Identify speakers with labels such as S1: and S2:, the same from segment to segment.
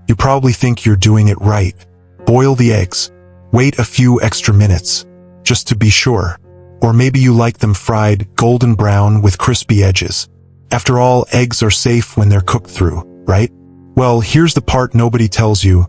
S1: You probably think you're doing it right. Boil the eggs. Wait a few extra minutes, just to be sure. Or maybe you like them fried, golden brown with crispy edges. After all, eggs are safe when they're cooked through, right? Well, here's the part nobody tells you.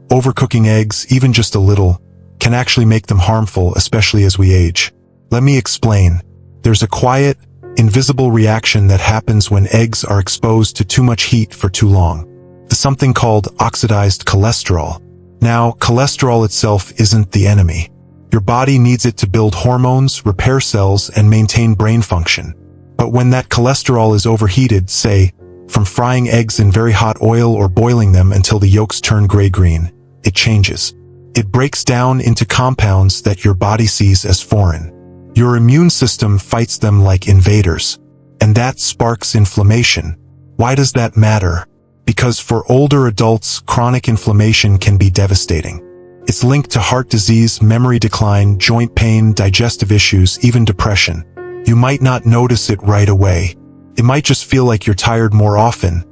S1: Overcooking eggs, even just a little, can actually make them harmful, especially as we age. Let me explain. There's a quiet, invisible reaction that happens when eggs are exposed to too much heat for too long. Something called oxidized cholesterol. Now, cholesterol itself isn't the enemy. Your body needs it to build hormones, repair cells, and maintain brain function. But when that cholesterol is overheated, say, from frying eggs in very hot oil or boiling them until the yolks turn gray-green, it changes. It breaks down into compounds that your body sees as foreign. Your immune system fights them like invaders, and that sparks inflammation. Why does that matter? Because for older adults, chronic inflammation can be devastating. It's linked to heart disease, memory decline, joint pain, digestive issues, even depression. You might not notice it right away. It might just feel like you're tired more often,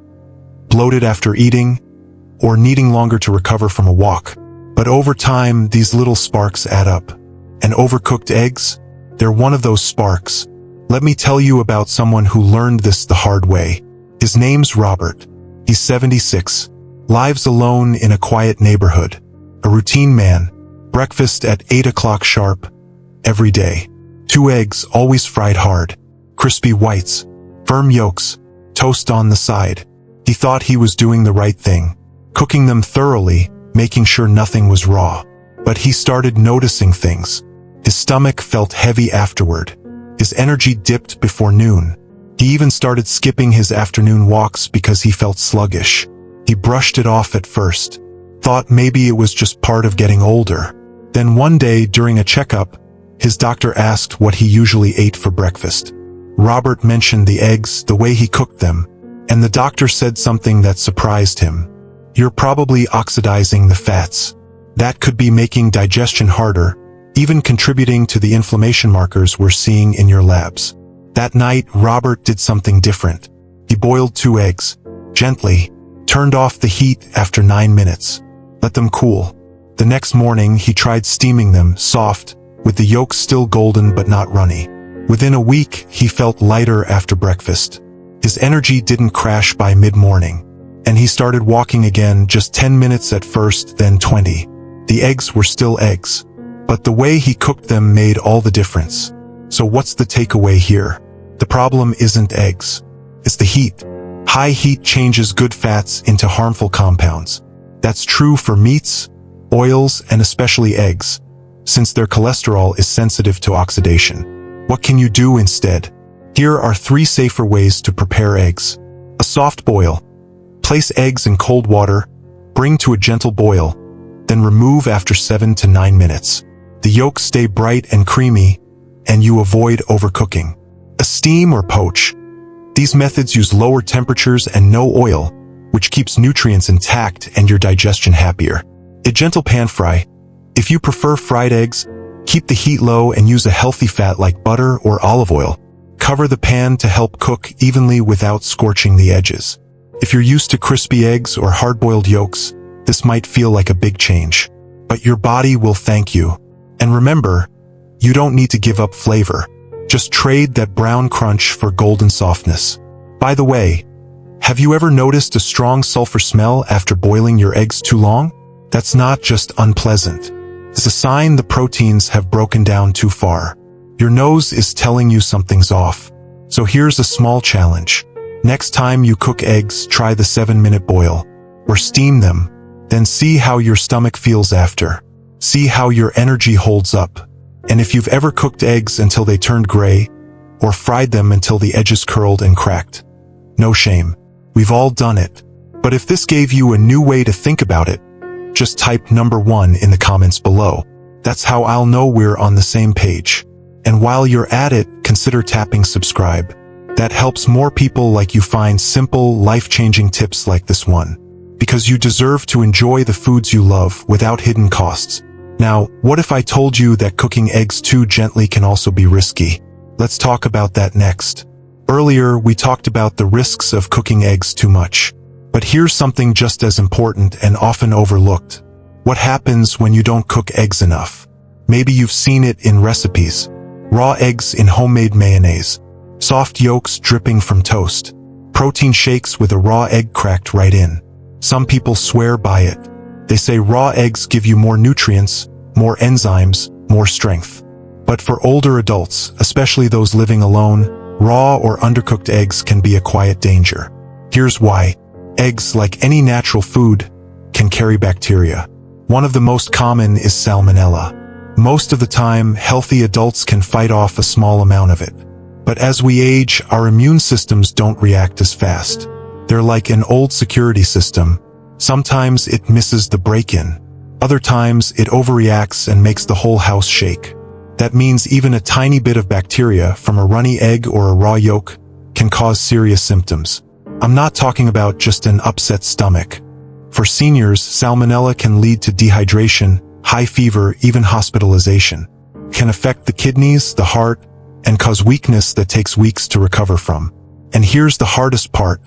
S1: bloated after eating, or needing longer to recover from a walk. But over time, these little sparks add up. And overcooked eggs? They're one of those sparks. Let me tell you about someone who learned this the hard way. His name's Robert. He's 76, lives alone in a quiet neighborhood, a routine man, breakfast at 8 o'clock sharp, every day. 2 eggs, always fried hard, crispy whites, firm yolks, toast on the side. He thought he was doing the right thing, cooking them thoroughly, making sure nothing was raw. But he started noticing things. His stomach felt heavy afterward. His energy dipped before noon. He even started skipping his afternoon walks because he felt sluggish. He brushed it off at first, thought maybe it was just part of getting older. Then one day during a checkup, his doctor asked what he usually ate for breakfast. Robert mentioned the eggs, the way he cooked them, and the doctor said something that surprised him. You're probably oxidizing the fats. That could be making digestion harder, even contributing to the inflammation markers we're seeing in your labs. That night, Robert did something different. He boiled 2 eggs, gently, turned off the heat after 9 minutes, let them cool. The next morning, he tried steaming them, soft, with the yolks still golden but not runny. Within a week, he felt lighter after breakfast. His energy didn't crash by mid-morning, and he started walking again, just 10 minutes at first, then 20. The eggs were still eggs, but the way he cooked them made all the difference. So what's the takeaway here? The problem isn't eggs. It's the heat. High heat changes good fats into harmful compounds. That's true for meats, oils, and especially eggs, since their cholesterol is sensitive to oxidation. What can you do instead? Here are 3 safer ways to prepare eggs. A soft boil. Place eggs in cold water, bring to a gentle boil, then remove after 7 to 9 minutes. The yolks stay bright and creamy, and you avoid overcooking. A steam or poach. These methods use lower temperatures and no oil, which keeps nutrients intact and your digestion happier. A gentle pan fry. If you prefer fried eggs, keep the heat low and use a healthy fat like butter or olive oil. Cover the pan to help cook evenly without scorching the edges. If you're used to crispy eggs or hard-boiled yolks, this might feel like a big change, but your body will thank you. And remember, you don't need to give up flavor. Just trade that brown crunch for golden softness. By the way, have you ever noticed a strong sulfur smell after boiling your eggs too long? That's not just unpleasant. It's a sign the proteins have broken down too far. Your nose is telling you something's off. So here's a small challenge. Next time you cook eggs, try the 7-minute boil, or steam them, then see how your stomach feels after. See how your energy holds up. And if you've ever cooked eggs until they turned gray, or fried them until the edges curled and cracked, no shame. We've all done it. But if this gave you a new way to think about it, just type number 1 in the comments below. That's how I'll know we're on the same page. And while you're at it, consider tapping subscribe. That helps more people like you find simple, life-changing tips like this one. Because you deserve to enjoy the foods you love without hidden costs. Now, what if I told you that cooking eggs too gently can also be risky? Let's talk about that next. Earlier, we talked about the risks of cooking eggs too much. But here's something just as important and often overlooked. What happens when you don't cook eggs enough? Maybe you've seen it in recipes. Raw eggs in homemade mayonnaise. Soft yolks dripping from toast. Protein shakes with a raw egg cracked right in. Some people swear by it. They say raw eggs give you more nutrients, more enzymes, more strength. But for older adults, especially those living alone, raw or undercooked eggs can be a quiet danger. Here's why. Eggs, like any natural food, can carry bacteria. One of the most common is Salmonella. Most of the time, healthy adults can fight off a small amount of it. But as we age, our immune systems don't react as fast. They're like an old security system. Sometimes it misses the break-in. Other times, it overreacts and makes the whole house shake. That means even a tiny bit of bacteria from a runny egg or a raw yolk can cause serious symptoms. I'm not talking about just an upset stomach. For seniors, Salmonella can lead to dehydration, high fever, even hospitalization. It can affect the kidneys, the heart, and cause weakness that takes weeks to recover from. And here's the hardest part.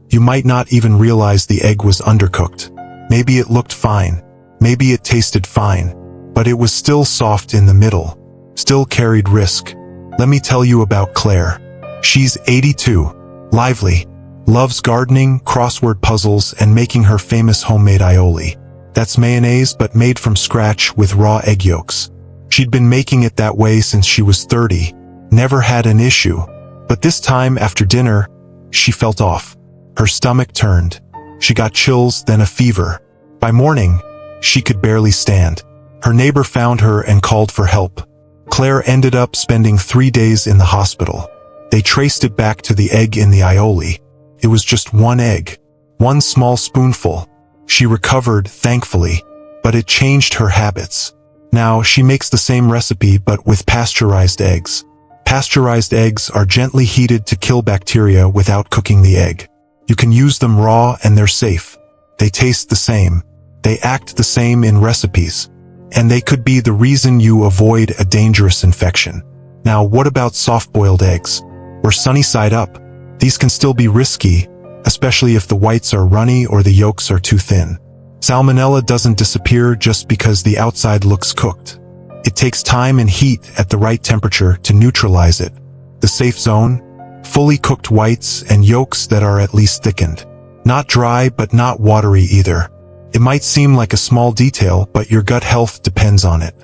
S1: You might not even realize the egg was undercooked. Maybe it looked fine. Maybe it tasted fine. But it was still soft in the middle. Still carried risk. Let me tell you about Claire. She's 82, lively, loves gardening, crossword puzzles, and making her famous homemade aioli. That's mayonnaise but made from scratch with raw egg yolks. She'd been making it that way since she was 30, never had an issue. But this time after dinner, she felt off. Her stomach turned. She got chills, then a fever. By morning, she could barely stand. Her neighbor found her and called for help. Claire ended up spending 3 days in the hospital. They traced it back to the egg in the aioli. It was just one egg. One small spoonful. She recovered, thankfully, but it changed her habits. Now she makes the same recipe but with pasteurized eggs. Pasteurized eggs are gently heated to kill bacteria without cooking the egg. You can use them raw and they're safe. They taste the same. They act the same in recipes. And they could be the reason you avoid a dangerous infection. Now, what about soft-boiled eggs? Or sunny side up? These can still be risky, especially if the whites are runny or the yolks are too thin. Salmonella doesn't disappear just because the outside looks cooked. It takes time and heat at the right temperature to neutralize it. The safe zone? Fully cooked whites and yolks that are at least thickened. Not dry but not watery either. It might seem like a small detail, but your gut health depends on it.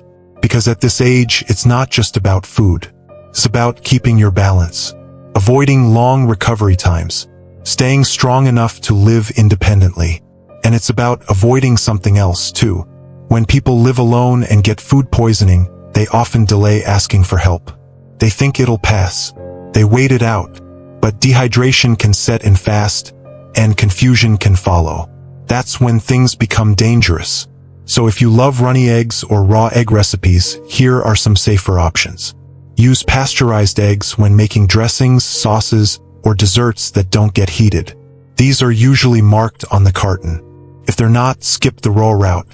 S1: Because at this age, it's not just about food. It's about keeping your balance. Avoiding long recovery times. Staying strong enough to live independently. And it's about avoiding something else, too. When people live alone and get food poisoning, they often delay asking for help. They think it'll pass. They wait it out. But dehydration can set in fast, and confusion can follow. That's when things become dangerous. So if you love runny eggs or raw egg recipes, here are some safer options. Use pasteurized eggs when making dressings, sauces, or desserts that don't get heated. These are usually marked on the carton. If they're not, skip the raw route.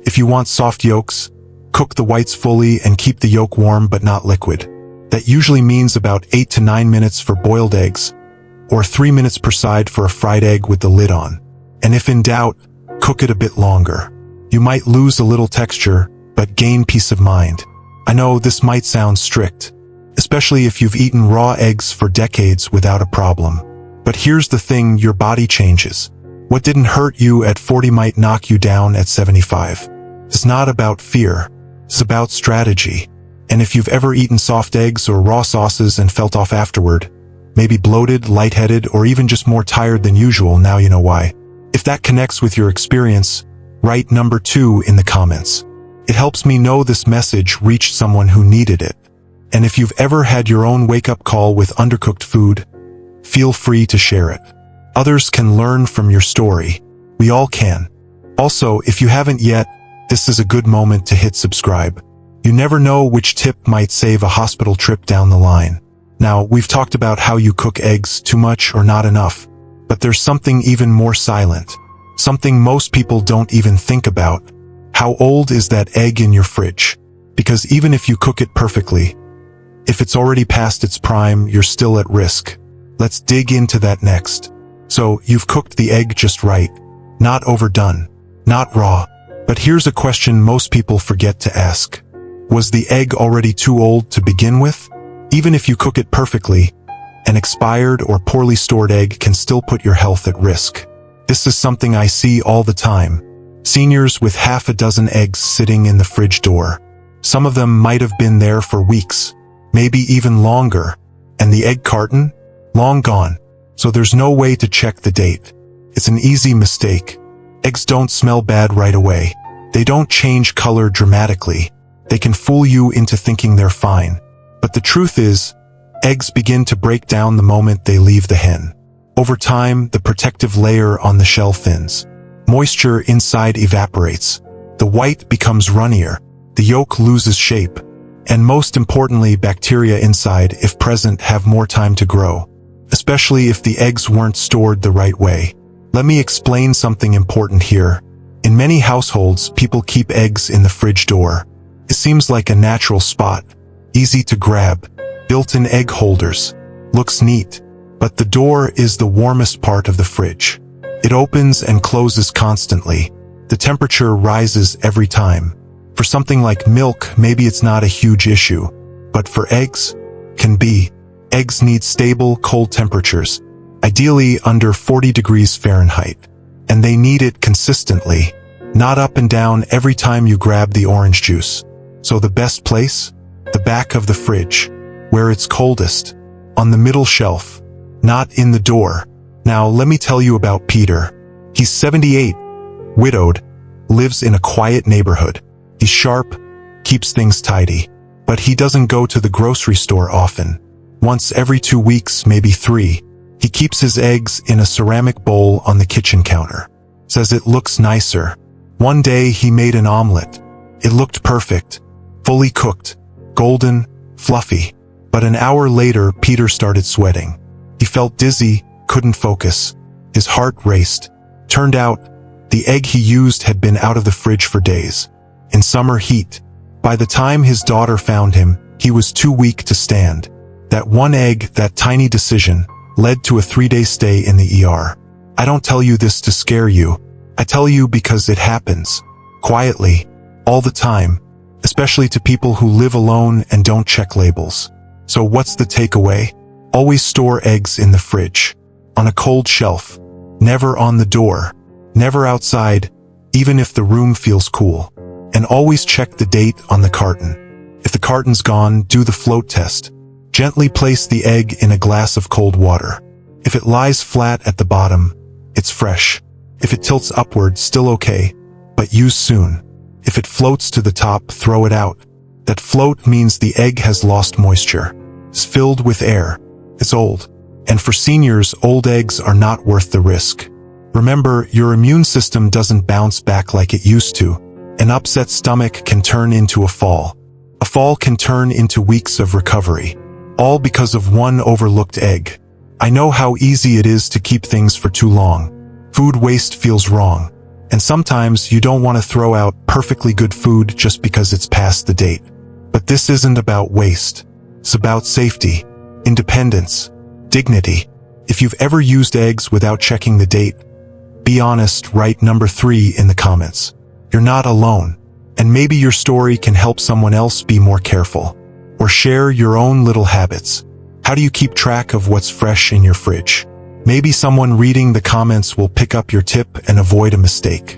S1: If you want soft yolks, cook the whites fully and keep the yolk warm but not liquid. That usually means about 8 to 9 minutes for boiled eggs, or 3 minutes per side for a fried egg with the lid on. And if in doubt, cook it a bit longer. You might lose a little texture, but gain peace of mind. I know this might sound strict, especially if you've eaten raw eggs for decades without a problem. But here's the thing, your body changes. What didn't hurt you at 40 might knock you down at 75. It's not about fear. It's about strategy. And if you've ever eaten soft eggs or raw sauces and felt off afterward, maybe bloated, lightheaded, or even just more tired than usual, now you know why. If that connects with your experience, write number 2 in the comments. It helps me know this message reached someone who needed it. And if you've ever had your own wake-up call with undercooked food, feel free to share it. Others can learn from your story. We all can. Also, if you haven't yet, this is a good moment to hit subscribe. You never know which tip might save a hospital trip down the line. Now, we've talked about how you cook eggs too much or not enough. But there's something even more silent. Something most people don't even think about. How old is that egg in your fridge? Because even if you cook it perfectly, if it's already past its prime, you're still at risk. Let's dig into that next. So you've cooked the egg just right. Not overdone. Not raw. But here's a question most people forget to ask. Was the egg already too old to begin with? Even if you cook it perfectly, an expired or poorly stored egg can still put your health at risk. This is something I see all the time. Seniors with half a dozen eggs sitting in the fridge door. Some of them might have been there for weeks, maybe even longer. And the egg carton? Long gone. So there's no way to check the date. It's an easy mistake. Eggs don't smell bad right away. They don't change color dramatically. They can fool you into thinking they're fine. But the truth is, eggs begin to break down the moment they leave the hen. Over time, the protective layer on the shell thins. Moisture inside evaporates. The white becomes runnier. The yolk loses shape. And most importantly, bacteria inside, if present, have more time to grow. Especially if the eggs weren't stored the right way. Let me explain something important here. In many households, people keep eggs in the fridge door. It seems like a natural spot. Easy to grab. Built-in egg holders. Looks neat. But the door is the warmest part of the fridge. It opens and closes constantly. The temperature rises every time. For something like milk, maybe it's not a huge issue. But for eggs, can be. Eggs need stable, cold temperatures. Ideally under 40 degrees Fahrenheit. And they need it consistently. Not up and down every time you grab the orange juice. So the best place? The back of the fridge. Where it's coldest. On the middle shelf. Not in the door. Now let me tell you about Peter. He's 78. Widowed. Lives in a quiet neighborhood. He's sharp. Keeps things tidy. But he doesn't go to the grocery store often. Once every 2 weeks, maybe 3. He keeps his eggs in a ceramic bowl on the kitchen counter. Says it looks nicer. One day he made an omelet. It looked perfect. Fully cooked. Golden. Fluffy. But an hour later, Peter started sweating. He felt dizzy, couldn't focus. His heart raced. Turned out, the egg he used had been out of the fridge for days. In summer heat. By the time his daughter found him, he was too weak to stand. That one egg, that tiny decision, led to a 3-day stay in the ER. I don't tell you this to scare you. I tell you because it happens. Quietly. All the time. Especially to people who live alone and don't check labels. So what's the takeaway? Always store eggs in the fridge. On a cold shelf. Never on the door. Never outside, even if the room feels cool. And always check the date on the carton. If the carton's gone, do the float test. Gently place the egg in a glass of cold water. If it lies flat at the bottom, it's fresh. If it tilts upward, still okay, but use soon. If it floats to the top, throw it out. That float means the egg has lost moisture. It's filled with air. It's old. And for seniors, old eggs are not worth the risk. Remember, your immune system doesn't bounce back like it used to. An upset stomach can turn into a fall. A fall can turn into weeks of recovery. All because of one overlooked egg. I know how easy it is to keep things for too long. Food waste feels wrong. And sometimes you don't want to throw out perfectly good food just because it's past the date. But this isn't about waste. It's about safety, independence, dignity. If you've ever used eggs without checking the date, be honest, write number 3 in the comments. You're not alone. And maybe your story can help someone else be more careful. Or share your own little habits. How do you keep track of what's fresh in your fridge? Maybe someone reading the comments will pick up your tip and avoid a mistake.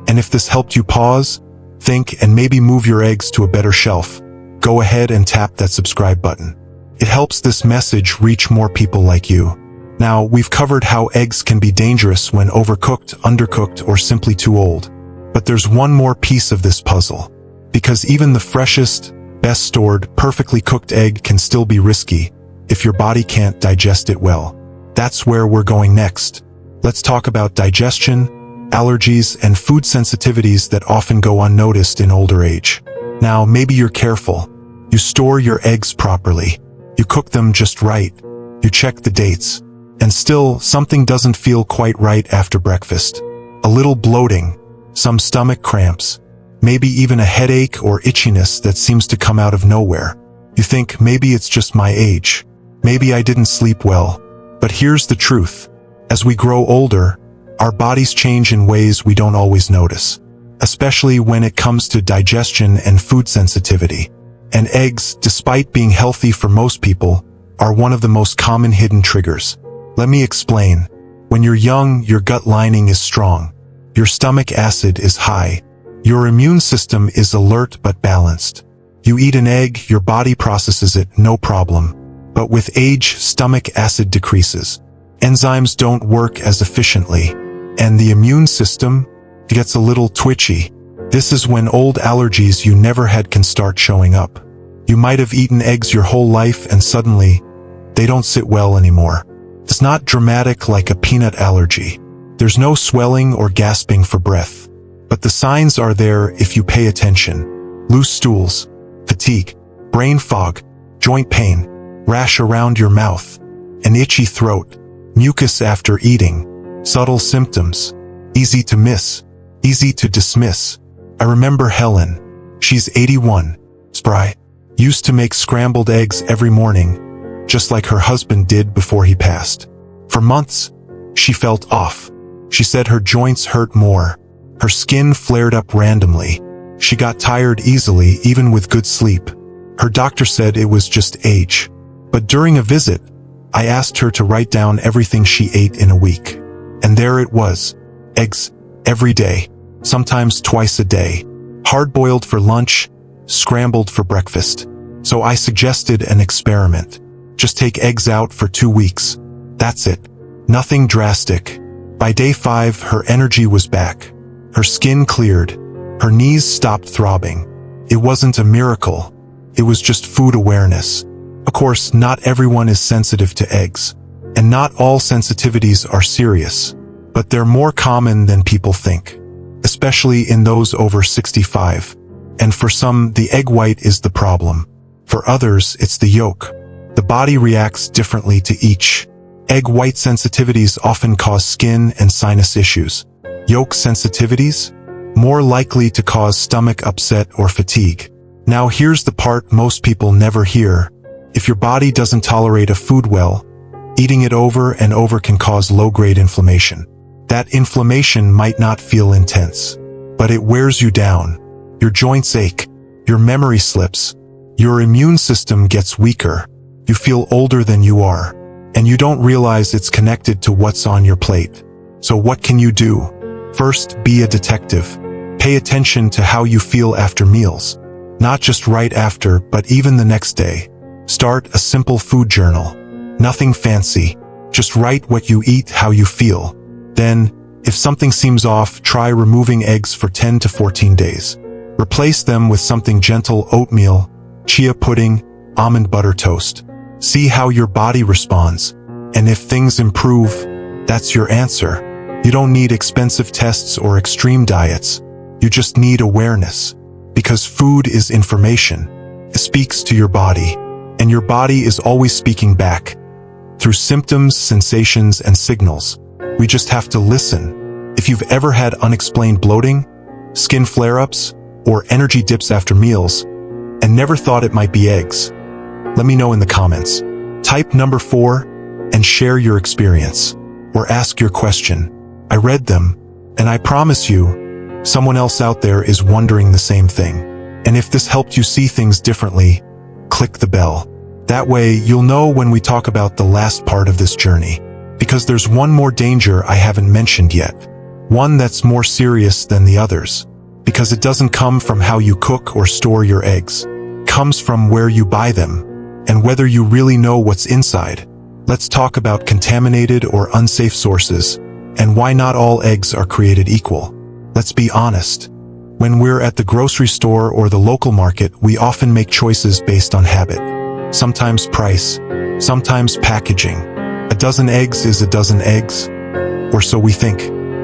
S1: And if this helped you pause, think, and maybe move your eggs to a better shelf, go ahead and tap that subscribe button. It helps this message reach more people like you. Now, we've covered how eggs can be dangerous when overcooked, undercooked, or simply too old. But there's one more piece of this puzzle. Because even the freshest, best stored, perfectly cooked egg can still be risky if your body can't digest it well. That's where we're going next. Let's talk about digestion, allergies, and food sensitivities that often go unnoticed in older age. Now, maybe you're careful. You store your eggs properly. You cook them just right. You check the dates. And still, something doesn't feel quite right after breakfast. A little bloating, some stomach cramps, maybe even a headache or itchiness that seems to come out of nowhere. You think maybe it's just my age. Maybe I didn't sleep well. But here's the truth. As we grow older, our bodies change in ways we don't always notice, especially when it comes to digestion and food sensitivity. And eggs, despite being healthy for most people, are one of the most common hidden triggers. Let me explain. When you're young, your gut lining is strong. Your stomach acid is high. Your immune system is alert but balanced. You eat an egg, your body processes it, no problem. But with age, stomach acid decreases. Enzymes don't work as efficiently, and the immune system gets a little twitchy. This is when old allergies you never had can start showing up. You might have eaten eggs your whole life and suddenly, they don't sit well anymore. It's not dramatic like a peanut allergy. There's no swelling or gasping for breath. But the signs are there if you pay attention. Loose stools, fatigue, brain fog, joint pain, rash around your mouth, an itchy throat, mucus after eating, subtle symptoms, easy to miss, easy to dismiss. I remember Helen. She's 81, spry, used to make scrambled eggs every morning, just like her husband did before he passed. For months, she felt off. She said her joints hurt more. Her skin flared up randomly. She got tired easily, even with good sleep. Her doctor said it was just age. But during a visit, I asked her to write down everything she ate in a week. And there it was. Eggs, every day, sometimes twice a day. Hard-boiled for lunch, scrambled for breakfast. So I suggested an experiment. Just take eggs out for 2 weeks. That's it. Nothing drastic. By day 5, her energy was back. Her skin cleared. Her knees stopped throbbing. It wasn't a miracle. It was just food awareness. Of course, not everyone is sensitive to eggs. And not all sensitivities are serious. But they're more common than people think. Especially in those over 65. And for some, the egg white is the problem. For others, it's the yolk. The body reacts differently to each. Egg white sensitivities often cause skin and sinus issues. Yolk sensitivities? More likely to cause stomach upset or fatigue. Now here's the part most people never hear. If your body doesn't tolerate a food well, eating it over and over can cause low-grade inflammation. That inflammation might not feel intense, but it wears you down. Your joints ache, your memory slips, your immune system gets weaker. You feel older than you are, and you don't realize it's connected to what's on your plate. So what can you do? First, be a detective. Pay attention to how you feel after meals. Not just right after, but even the next day. Start a simple food journal. Nothing fancy. Just write what you eat, how you feel. Then, if something seems off, try removing eggs for 10 to 14 days. Replace them with something gentle: oatmeal, chia pudding, almond butter toast. See how your body responds. And if things improve, that's your answer. You don't need expensive tests or extreme diets. You just need awareness. Because food is information. It speaks to your body. And your body is always speaking back. Through symptoms, sensations, and signals. We just have to listen. If you've ever had unexplained bloating, skin flare-ups, or energy dips after meals, and never thought it might be eggs, let me know in the comments. Type number 4 and share your experience. Or ask your question. I read them, and I promise you, someone else out there is wondering the same thing. And if this helped you see things differently, click the bell. That way, you'll know when we talk about the last part of this journey. Because there's one more danger I haven't mentioned yet. One that's more serious than the others. Because it doesn't come from how you cook or store your eggs. It comes from where you buy them. And whether you really know what's inside. Let's talk about contaminated or unsafe sources. And why not all eggs are created equal. Let's be honest. When we're at the grocery store or the local market, we often make choices based on habit. Sometimes price, sometimes packaging. A dozen eggs is a dozen eggs, or so we think.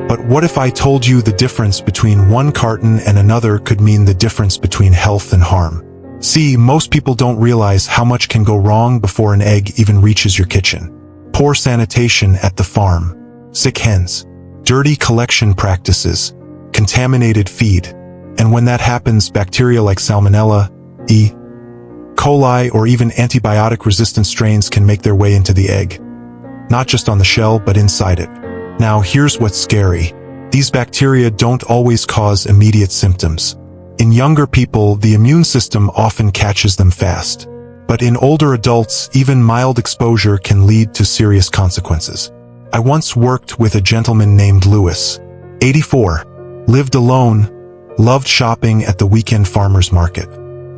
S1: But what if I told you the difference between one carton and another could mean the difference between health and harm? See, most people don't realize how much can go wrong before an egg even reaches your kitchen. Poor sanitation at the farm, sick hens, dirty collection practices, contaminated feed. And when that happens, bacteria like Salmonella, E. coli, or even antibiotic-resistant strains can make their way into the egg. not just on the shell but inside it. Now here's what's scary. These bacteria don't always cause immediate symptoms. In younger people, the immune system often catches them fast. But in older adults, even mild exposure can lead to serious consequences. I once worked with a gentleman named Louis, 84, lived alone, loved shopping at the weekend farmer's market.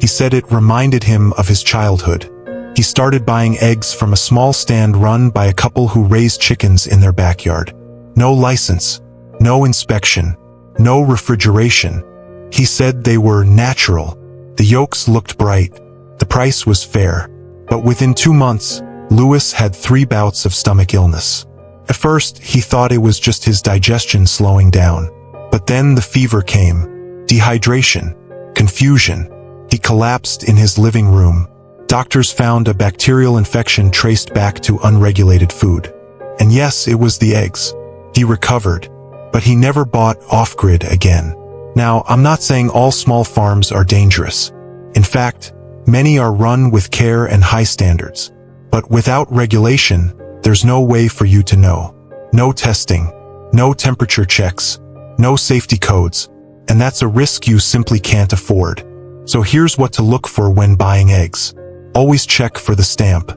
S1: He said it reminded him of his childhood. He started buying eggs from a small stand run by a couple who raised chickens in their backyard. No license, no inspection, no refrigeration. He said they were natural. The yolks looked bright. The price was fair. But within 2 months, Louis had 3 bouts of stomach illness. At first, he thought it was just his digestion slowing down. But then the fever came. Dehydration. Confusion. He collapsed in his living room. Doctors found a bacterial infection traced back to unregulated food. And yes, it was the eggs. He recovered. But he never bought off-grid again. Now, I'm not saying all small farms are dangerous. In fact, many are run with care and high standards. But without regulation, there's no way for you to know. No testing, no temperature checks, no safety codes, and that's a risk you simply can't afford. So here's what to look for when buying eggs. Always check for the stamp.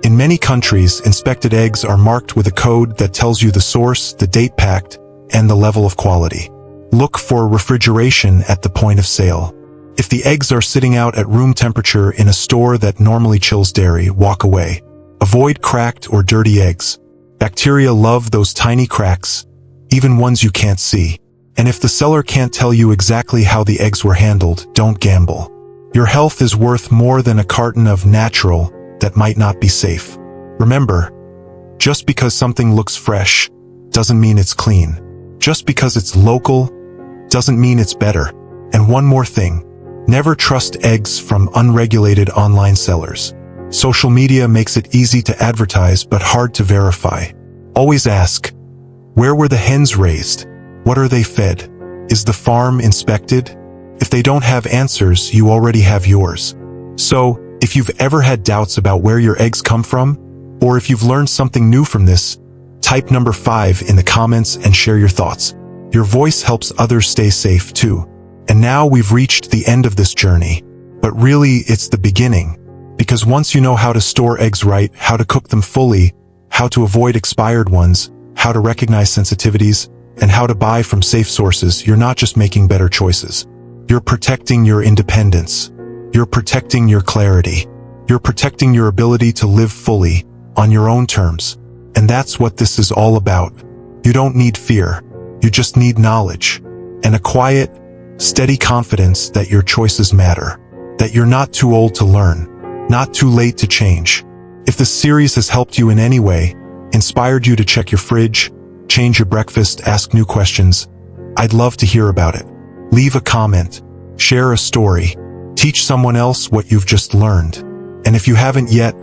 S1: In many countries, inspected eggs are marked with a code that tells you the source, the date packed, and the level of quality. Look for refrigeration at the point of sale. If the eggs are sitting out at room temperature in a store that normally chills dairy, walk away. Avoid cracked or dirty eggs. Bacteria love those tiny cracks, even ones you can't see. And if the seller can't tell you exactly how the eggs were handled, don't gamble. Your health is worth more than a carton of natural that might not be safe. Remember, just because something looks fresh doesn't mean it's clean. Just because it's local doesn't mean it's better. And one more thing, never trust eggs from unregulated online sellers. Social media makes it easy to advertise but hard to verify. Always ask, where were the hens raised? What are they fed? Is the farm inspected? If they don't have answers, you already have yours. So, if you've ever had doubts about where your eggs come from, or if you've learned something new from this, type number 5 in the comments and share your thoughts. Your voice helps others stay safe too. And now we've reached the end of this journey. But really, it's the beginning. Because once you know how to store eggs right, how to cook them fully, how to avoid expired ones, how to recognize sensitivities, and how to buy from safe sources, you're not just making better choices. You're protecting your independence. You're protecting your clarity. You're protecting your ability to live fully, on your own terms. And that's what this is all about. You don't need fear. You just need knowledge. And a quiet, steady confidence that your choices matter. That you're not too old to learn. Not too late to change. If this series has helped you in any way, inspired you to check your fridge, change your breakfast, ask new questions, I'd love to hear about it. Leave a comment, share a story, teach someone else what you've just learned. And if you haven't yet,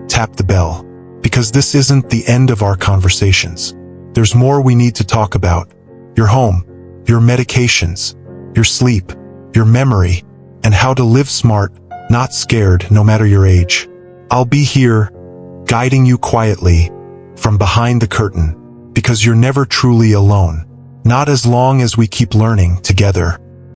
S1: tap the bell. Because this isn't the end of our conversations. There's more we need to talk about. Your home, your medications, your sleep, your memory, and how to live smart, not scared, no matter your age. I'll be here, guiding you quietly, from behind the curtain, because you're never truly alone. Not as long as we keep learning together.